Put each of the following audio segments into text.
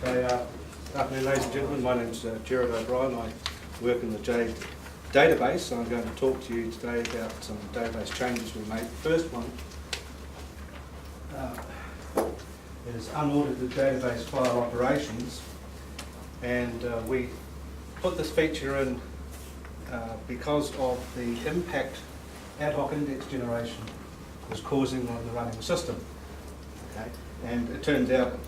Okay, afternoon, ladies and gentlemen. My name's Jared O'Brien. I work in the Jade database. I'm going to talk to you today about some database changes we made. The first one is unaudited database file operations, and we put this feature in because of the impact ad hoc index generation was causing on the running system. Okay, and it turns out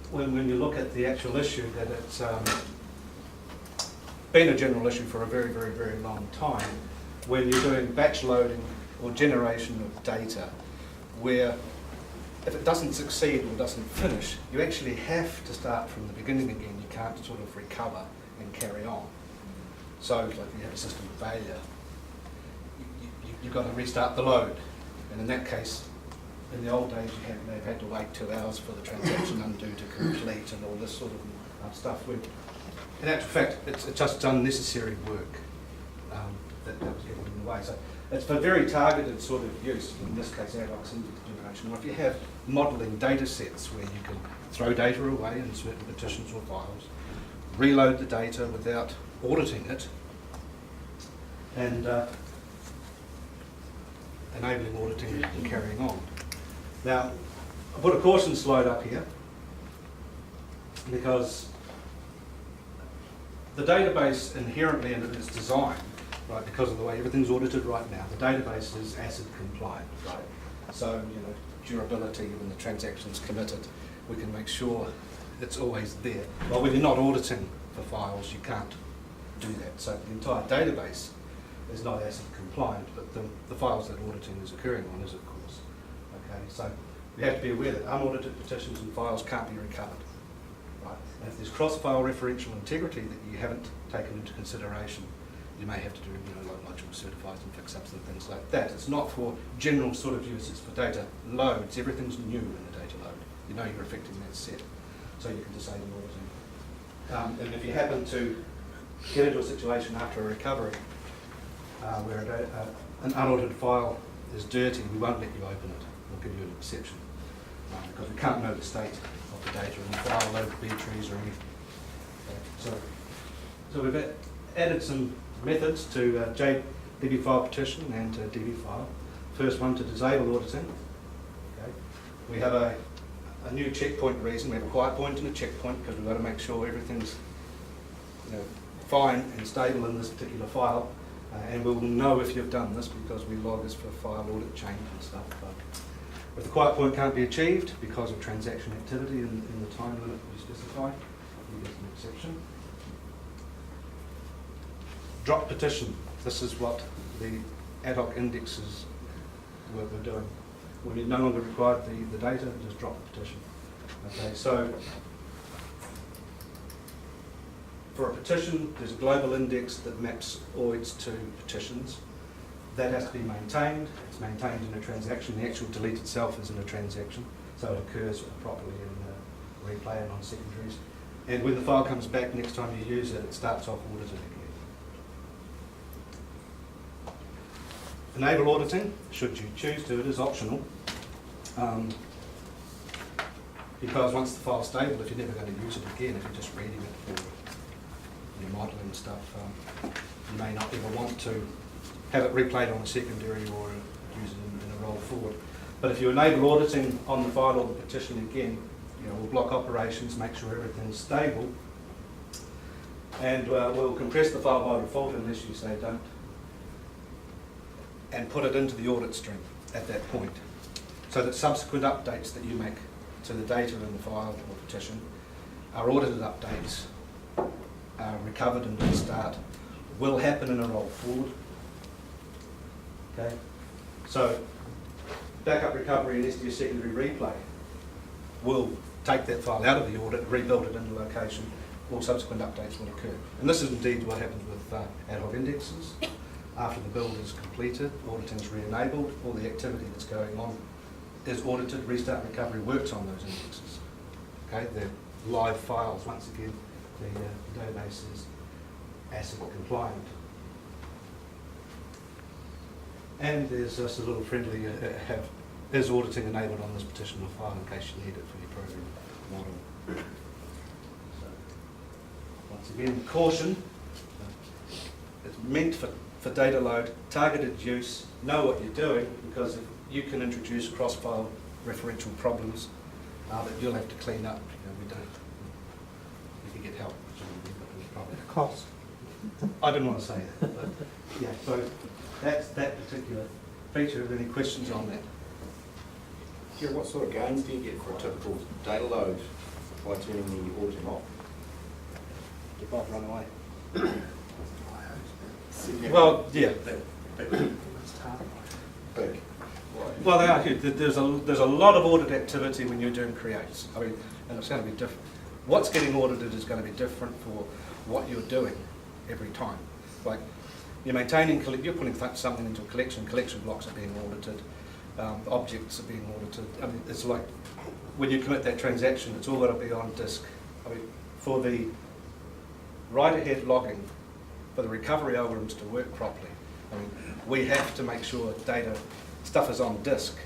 when you look at the actual issue that it's been a general issue for a very, very, very long time when you're doing batch loading or generation of data where if it doesn't succeed or doesn't finish, you actually have to start from the beginning again. You can't sort of recover and carry on. So like if you have a system failure, you've got to restart the load. And in that case, in the old days, you may have had to wait 2 hours for the transaction undo to complete and all this sort of stuff. In actual fact, it's just unnecessary work that was getting in the way. So it's for very targeted sort of use, in this case ad hoc index generation. Or if you have modelling data sets where you can throw data away in certain partitions or files, reload the data without auditing it, and enabling auditing and carrying on. Now, I put a caution slide up here because the database inherently in its design, right, because of the way everything's audited right now, the database is ACID compliant, right? So, durability when the transaction's committed, we can make sure it's always there. Well, when you're not auditing for files, you can't do that. So the entire database is not ACID compliant, but the files that auditing is occurring on is, of course. Okay, so we have to be aware that unaudited partitions and files can't be recovered. Right? And if there's cross-file referential integrity that you haven't taken into consideration, you may have to do like module certifies and fix-ups and things like that. It's not for general sort of use, it's for data loads. Everything's new in the data load. You know you're affecting that set, so you can disable auditing. And if you happen to get into a situation after a recovery where an unaudited file is dirty, we won't let you open it. We'll give you an exception because we can't know the state of the data in the file, load B trees or anything. So we've added some methods to Jade DB file partition and DB file. First one, to disable auditing. Okay. We have a new checkpoint reason. We have a quiet point and a checkpoint because we've got to make sure everything's fine and stable in this particular file. And we will know if you've done this because we log this for file audit change and stuff. If the quiet point can't be achieved because of transaction activity in the time limit we specify, we get an exception. Drop partition. This is what the ad hoc indexes were doing. When you no longer required the data, just drop the partition. Okay, so for a partition, there's a global index that maps OIDs to partitions. That has to be maintained. It's maintained in a transaction. The actual delete itself is in a transaction, so it occurs properly in replay and on secondaries. And when the file comes back next time you use it, it starts off audited again. Enable auditing, should you choose to, it is optional. Because once the file's stable, if you're never going to use it again, if you're just reading it for your modelling stuff, you may not ever want to have it replayed on a secondary or use it in a roll forward. But if you enable auditing on the file or the partition again, we'll block operations, make sure everything's stable, and we'll compress the file by default unless you say don't, and put it into the audit stream at that point, so that subsequent updates that you make to the data in the file or partition are audited updates, are recovered and restart, will happen in a roll forward. Okay, so backup recovery and SDS secondary replay will take that file out of the audit, rebuild it in the location, all subsequent updates will occur. And this is indeed what happens with ad hoc indexes. After the build is completed, auditing is re-enabled, all the activity that's going on is audited, restart recovery works on those indexes. Okay, they're live files. Once again, the database is ACID compliant. And there's just a little friendly is auditing enabled on this partition or file in case you need it for your program model Once again, caution, it's meant for data load, targeted use, know what you're doing, because if you can introduce cross-file referential problems that you'll have to clean up. We don't. You can get help. Cost. I didn't want to say that, but yeah, so that's that particular feature. Have any questions on that? Kieran, what sort of gains do you get for a typical data load by turning the auditing off? You might run away. Well, yeah. Big. Well, they are huge. There's a lot of audit activity when you're doing creates. I mean, and it's going to be different. What's getting audited is going to be different for what you're doing every time. Like you're maintaining, you're putting something into a collection blocks are being audited, objects are being audited. I mean, it's like when you commit that transaction, it's all got to be on disk. I mean, for the write-ahead logging, for the recovery algorithms to work properly, I mean, we have to make sure stuff is on disk,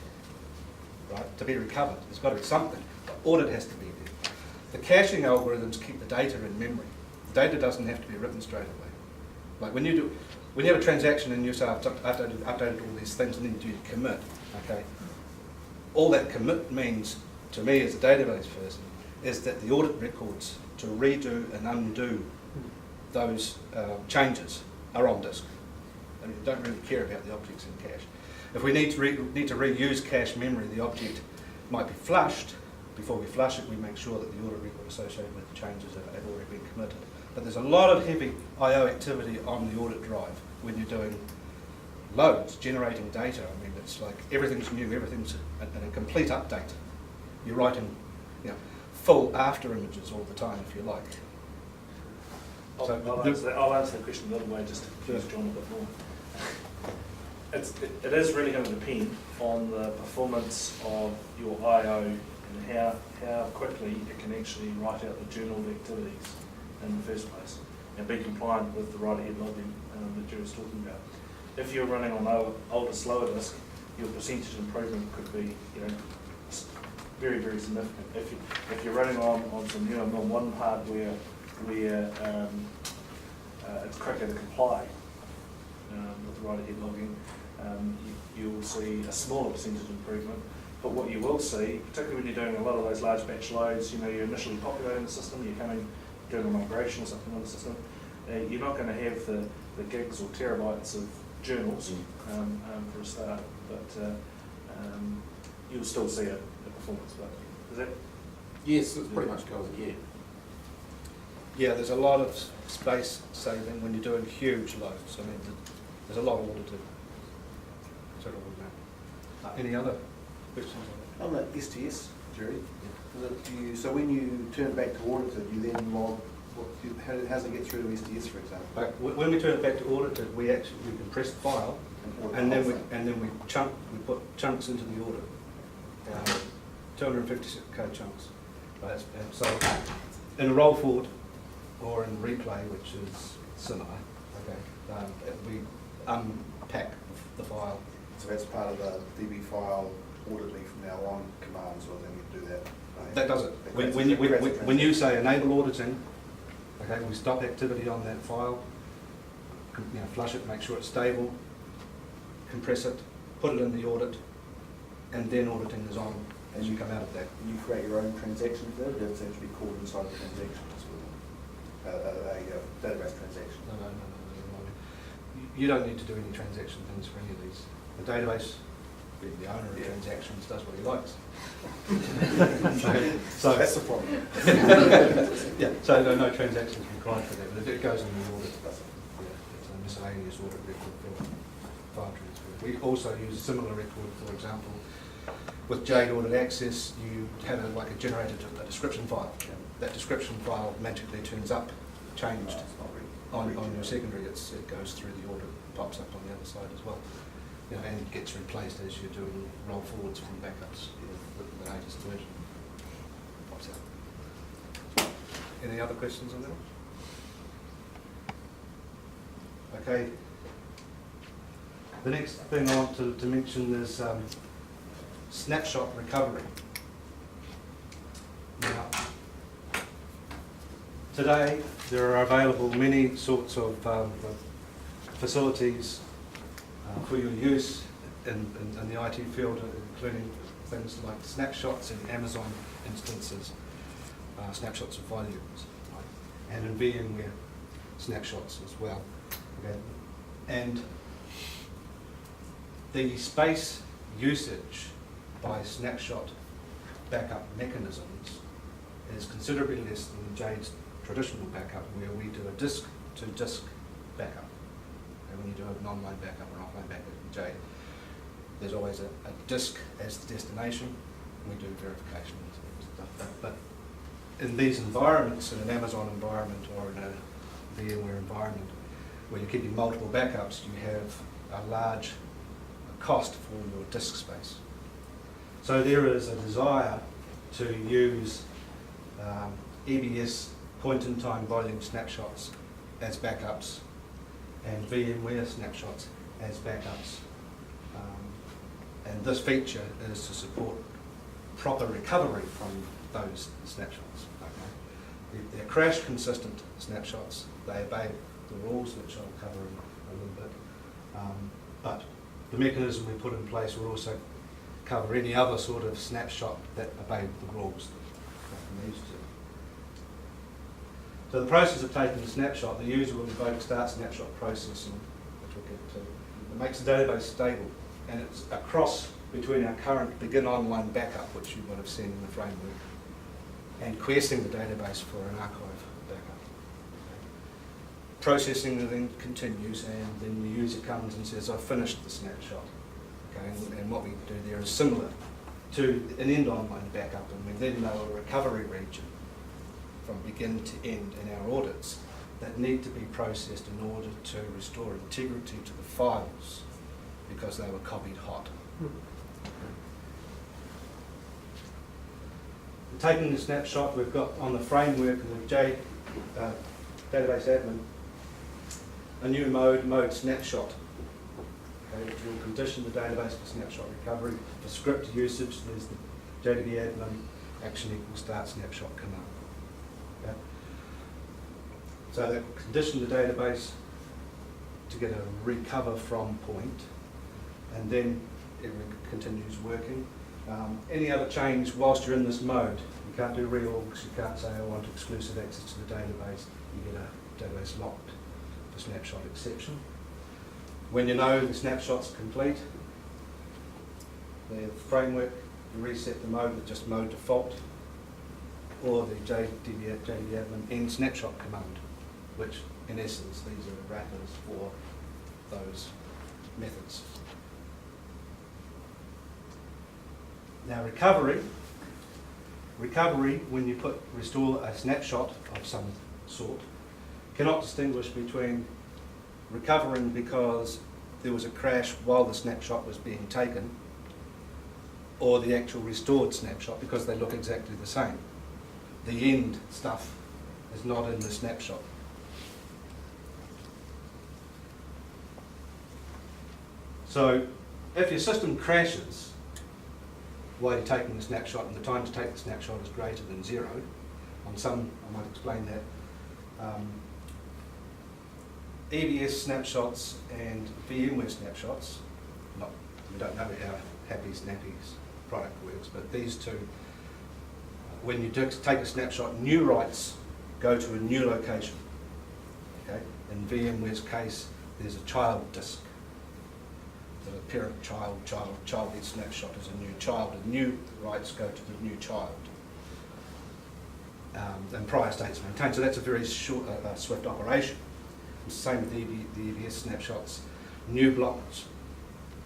right, to be recovered. There's got to be something. The audit has to be there. The caching algorithms keep the data in memory. The data doesn't have to be written straight away. Like when you have a transaction and you say, I've updated all these things and then you commit, okay? All that commit means, to me as a database person, is that the audit records to redo and undo those changes are on disk. I mean, don't really care about the objects in cache. If we need to reuse cache memory, the object might be flushed. Before we flush it, we make sure that the audit record associated with the changes have already been committed. But there's a lot of heavy I/O activity on the audit drive when you're doing loads, generating data. I mean, it's like everything's new, everything's a complete update. You're writing, full after images all the time, if you like. I'll answer the question the other way just to confuse John a bit more. It is really going to depend on the performance of your I/O and how quickly it can actually write out the journal activities in the first place and be compliant with the write-ahead logging that Jared was talking about. If you're running on older, slower disk, your percentage improvement could be, very, very significant. If you're running on some newer MIL1 hardware where it's quicker to comply with the write-ahead logging, you'll see a smaller percentage improvement. But what you will see, particularly when you're doing a lot of those large batch loads, you're initially populating the system, you're doing a migration or something on the system, you're not going to have the gigs or terabytes of journals for a start, but you'll still see a performance. But is that? Yes, it pretty much goes, yeah. Yeah, there's a lot of space saving when you're doing huge loads. I mean, there's a lot of audited. Any other questions on that? On the STS, Jerry, so when you turn back to audited, you then log, how does it get through to STS, for example? When we turn it back to audited, we compress the file, and then we put chunks into the audit. 256K chunks. Right? And so in a roll forward or in replay, which is similar, okay, we unpack the file. So that's part of the DB file audit me from now on commands, or then we do that. Right? That does it. When you say enable auditing, okay, we stop activity on that file, flush it, make sure it's stable, compress it, put it in the audit, and then auditing is on as you come out of that. And you create your own transaction for that, or does it have to be called inside the transaction as well? A database transaction? No. You don't need to do any transaction things for any of these. The database, the owner of transactions, does what he likes. so that's the problem. Yeah, so no transactions required for that, but it goes in the audit. It's a miscellaneous audit record for file transfer. We also use a similar record, for example, with Jade Audit Access, you have a generated a description file. That description file magically turns up, changed on your secondary. It goes through the audit, pops up on the other side as well. And gets replaced as you're doing roll forwards from backups with the latest version. Pops out. Any other questions on that? Okay. The next thing I want to mention is snapshot recovery. Now, Today, there are available many sorts of facilities for your use in the IT field, including things like snapshots in Amazon instances, snapshots of volumes, right? And in VMware snapshots as well. Okay? And the space usage by snapshot backup mechanisms is considerably less than Jade's traditional backup, where we do a disk-to-disk backup. And when you do an online backup or an offline backup in Jade, there's always a disk as the destination, and we do verification and stuff. But in these environments, in an Amazon environment or in a VMware environment, where you're keeping multiple backups, you have a large cost for your disk space. So there is a desire to use EBS point-in-time volume snapshots as backups and VMware snapshots as backups. And this feature is to support proper recovery from those snapshots. Okay? They're crash-consistent snapshots. They obey the rules, which I'll cover in a little bit. But the mechanism we put in place will also cover any other sort of snapshot that obey the rules that needs to. So the process of taking a snapshot, the user will invoke start snapshot processing, which we'll get to. It makes the database stable, and it's a cross between our current begin online backup, which you would have seen in the framework, and querying the database for an archive backup. Processing then continues, and then the user comes and says, I've finished the snapshot. Okay, and what we do there is similar to an end online backup, and we then know a recovery region from begin to end in our audits that need to be processed in order to restore integrity to the files because they were copied hot. Taking the snapshot we've got on the framework of the Jade database admin, a new mode snapshot, okay, which will condition the database for snapshot recovery. For script usage, there's the JDB admin action equals start snapshot command. Okay. So that will condition the database to get a recover from point, and then it continues working. Any other change whilst you're in this mode, you can't do reorgs, you can't say I want exclusive access to the database, you get a database locked for snapshot exception. When you know the snapshot's complete, the framework, you reset the mode with just mode default, or the JDB admin end snapshot command, which in essence these are the wrappers for those methods. Now recovery, when you restore a snapshot of some sort, cannot distinguish between recovering because there was a crash while the snapshot was being taken, or the actual restored snapshot, because they look exactly the same. The end stuff is not in the snapshot. So if your system crashes while you're taking the snapshot and the time to take the snapshot is greater than 0, on some, I might explain that, EBS snapshots and VMware snapshots, we don't know how Happy Snappy's product works, but these two, when you take a snapshot, new writes go to a new location. Okay? In VMware's case, there's a child disk. The parent, child gets snapshot as a new child, and new writes go to the new child. And prior states maintained. So that's a very short, swift operation. It's the same with the EBS snapshots. New blocks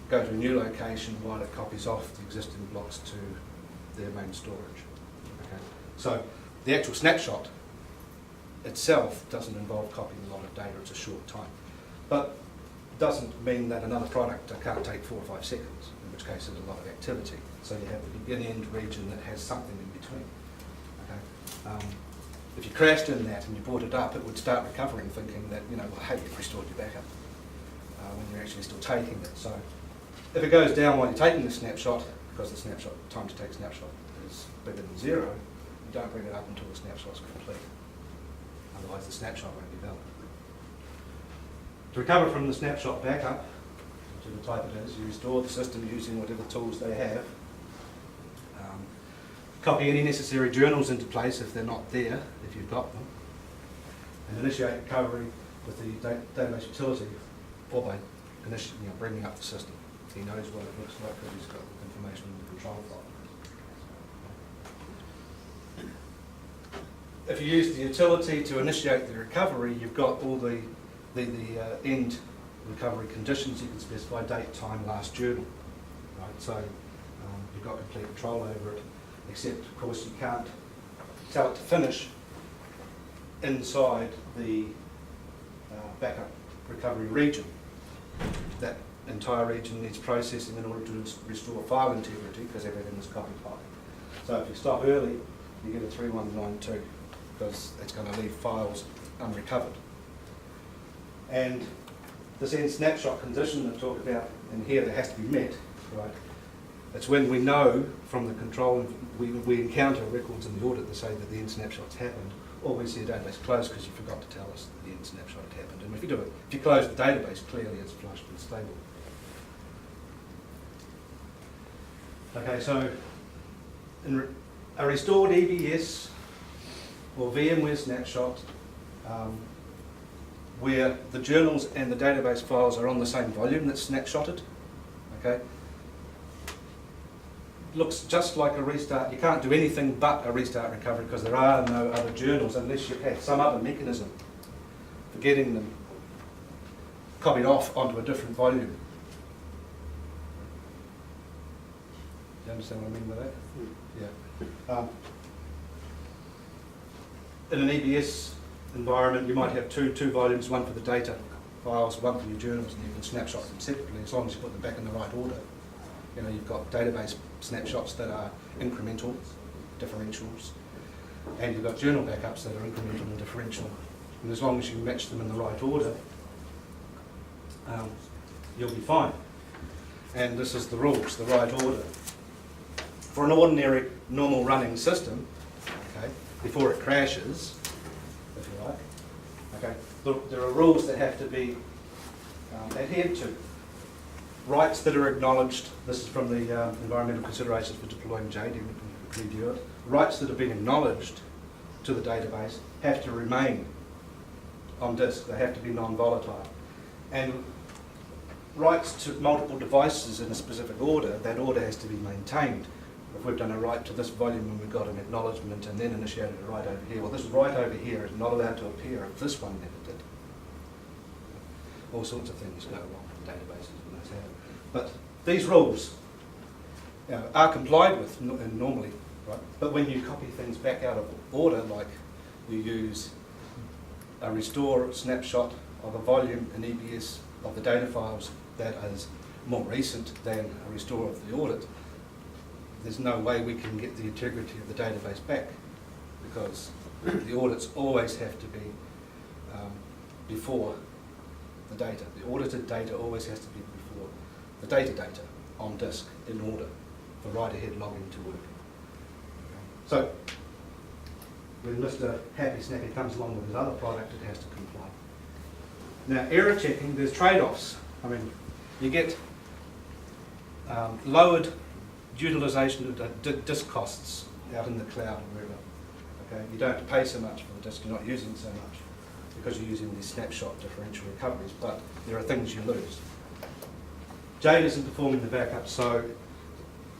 go to a new location while it copies off the existing blocks to their main storage. Okay. So the actual snapshot itself doesn't involve copying a lot of data, it's a short time. But it doesn't mean that another product can't take 4 or 5 seconds, in which case there's a lot of activity. So you have the begin-end region that has something in between. Okay. If you crashed in that and you brought it up, it would start recovering, thinking that, well, hey, you've restored your backup, when you're actually still taking it. So if it goes down while you're taking the snapshot, because the snapshot time to take snapshot is bigger than 0, you don't bring it up until the snapshot's complete. otherwise the snapshot won't be valid. To recover from the snapshot backup, to the type it is, you restore the system using whatever tools they have. Copy any necessary journals into place if they're not there, if you've got them, and initiate recovery with the database utility or by bringing up the system. He knows what it looks like because he's got information in the control file. If you use the utility to initiate the recovery, you've got all the end recovery conditions. You can specify date, time, last journal. Right? So you've got complete control over it, except of course you can't tell it to finish inside the backup recovery region. That entire region needs processing in order to restore file integrity because everything is copied by. So if you stop early, you get a 3192 because it's going to leave files unrecovered. And this end snapshot condition that I talk about in here that has to be met, right? It's when we know from the control, we encounter records in the audit that say that the end snapshot's happened, or we see a database closed because you forgot to tell us that the end snapshot had happened. And if you do it, if you close the database, clearly it's flushed and stable. Okay, so a restored EBS or VMware snapshot where the journals and the database files are on the same volume that's snapshotted, okay, looks just like a restart. You can't do anything but a restart recovery because there are no other journals unless you have some other mechanism for getting them copied off onto a different volume. Do you understand what I mean by that? Yeah. In an EBS environment, you might have two volumes, one for the data files, one for your journals, and you can snapshot them separately as long as you put them back in the right order. You know, you've got database snapshots that are incremental, differentials, and you've got journal backups that are incremental and differential. And as long as you match them in the right order, you'll be fine. And this is the rules, the right order. For an ordinary, normal running system, okay, before it crashes, if you like, okay, there are rules that have to be adhered to. Rights that are acknowledged, this is from the environmental considerations for deploying Jade, you can review it. Rights that have been acknowledged to the database have to remain on disk, they have to be non-volatile. And rights to multiple devices in a specific order, that order has to be maintained. If we've done a write to this volume and we've got an acknowledgement and then initiated a write over here, well, this write over here is not allowed to appear if this one never did. All sorts of things go wrong with databases when that's happened. But these rules are complied with normally, right? But when you copy things back out of order, like you use a restore snapshot of a volume in EBS of the data files that is more recent than a restore of the audit, there's no way we can get the integrity of the database back because the audits always have to be before the data. The audited data always has to be before the data on disk in order for write-ahead logging to work. So when Mr. Happy Snappy comes along with his other product, it has to comply. Now, error checking, there's trade-offs. I mean, you get lowered utilisation of disk costs out in the cloud or wherever. Okay, you don't have to pay so much for the disk, you're not using so much because you're using these snapshot differential recoveries, but there are things you lose. Jade isn't performing the backup, so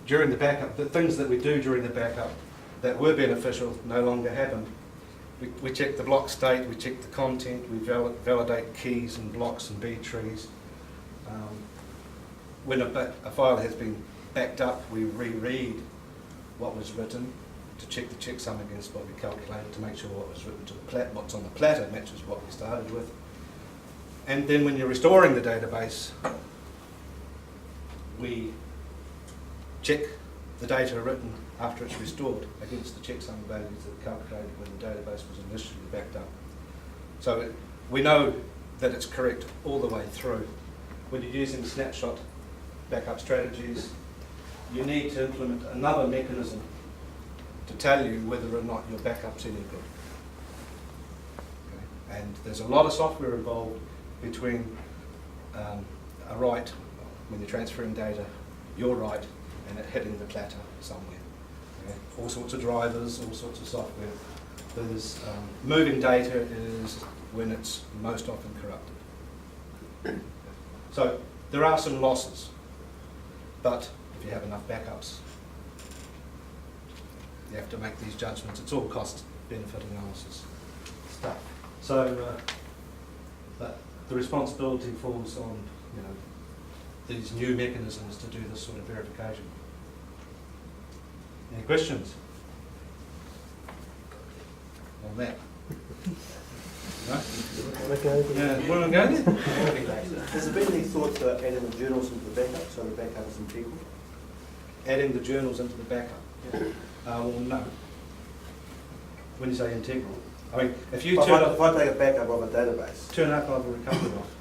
during the backup, the things that we do during the backup that were beneficial no longer happen. We check the block state, we check the content, we validate keys and blocks and B trees. When a file has been backed up, we reread what was written to check the checksum against what we calculated to make sure what was written to the what's on the platter matches what we started with. And then when you're restoring the database, we check the data written after it's restored against the checksum values that are calculated when the database was initially backed up. So we know that it's correct all the way through. When you're using snapshot backup strategies, you need to implement another mechanism to tell you whether or not your backup's any good. And there's a lot of software involved between a write, when you're transferring data, your write, and it hitting the platter somewhere. Okay? All sorts of drivers, all sorts of software. There's moving data is when it's most often corrupted. So there are some losses, but if you have enough backups, you have to make these judgments. It's all cost-benefit analysis stuff. So but the responsibility falls on these new mechanisms to do this sort of verification. Any questions on that? No? Yeah, want to go there? Has there been any thought to adding the journals into the backup, so the backup is integral? Adding the journals into the backup? Well, no. When you say integral, I mean, if you If I take a backup of a database, turn archive and recovery off,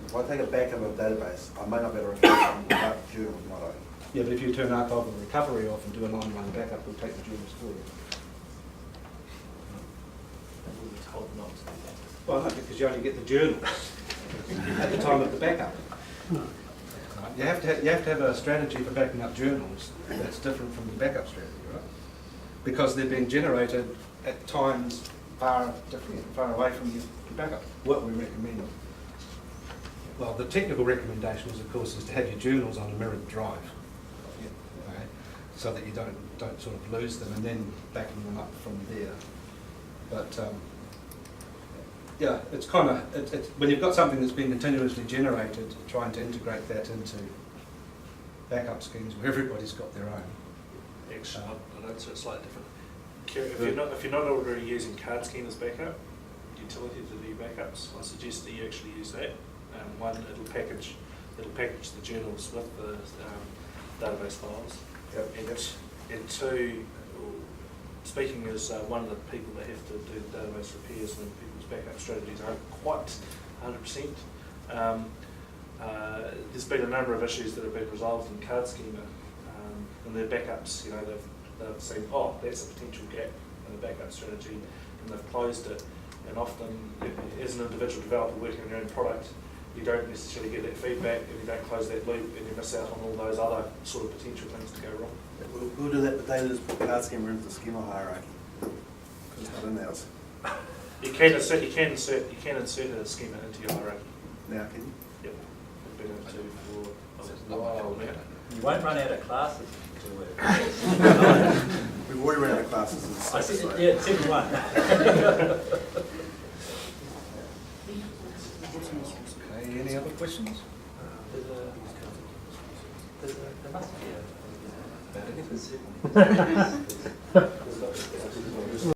if I take a backup of a database, I may not be able to recover it without journals not open. yeah, but if you turn archive and recovery off and do an on-run backup, we'll take the journals for you. We were told not to do that. Well, no, because you only get the journals at the time of the backup. Right? You have to have a strategy for backing up journals that's different from the backup strategy, right? Because they're being generated at times far away from your backup. What we recommend, well, the technical recommendations, of course, is to have your journals on a mirrored drive, okay? So that you don't sort of lose them, and then backing them up from there. But yeah, it's kind of it's when you've got something that's been continuously generated, trying to integrate that into backup schemes where everybody's got their own. Actually, I'd answer it slightly different. If you're not already using card scheme as backup, utility to do backups, I suggest that you actually use that. One, it'll package the journals with the database files. Yep. And two, speaking as one of the people that have to do the database repairs when people's backup strategies aren't quite 100%, there's been a number of issues that have been resolved in card schema, and their backups, they've seen, oh, that's a potential gap in the backup strategy, and they've closed it. And often, as an individual developer working on your own product, you don't necessarily get that feedback, and you don't close that loop, and you miss out on all those other sort of potential things to go wrong. We'll do that, but they just put card schema into the schema hierarchy. Because it's not in ours. You can insert a schema into your hierarchy. Now, can you? Yep. We've been able to for a while now. You won't run out of classes until we're... We've already run out of classes in the I sixth, see, so. yeah, it's in one. Okay, any other questions? There must be a...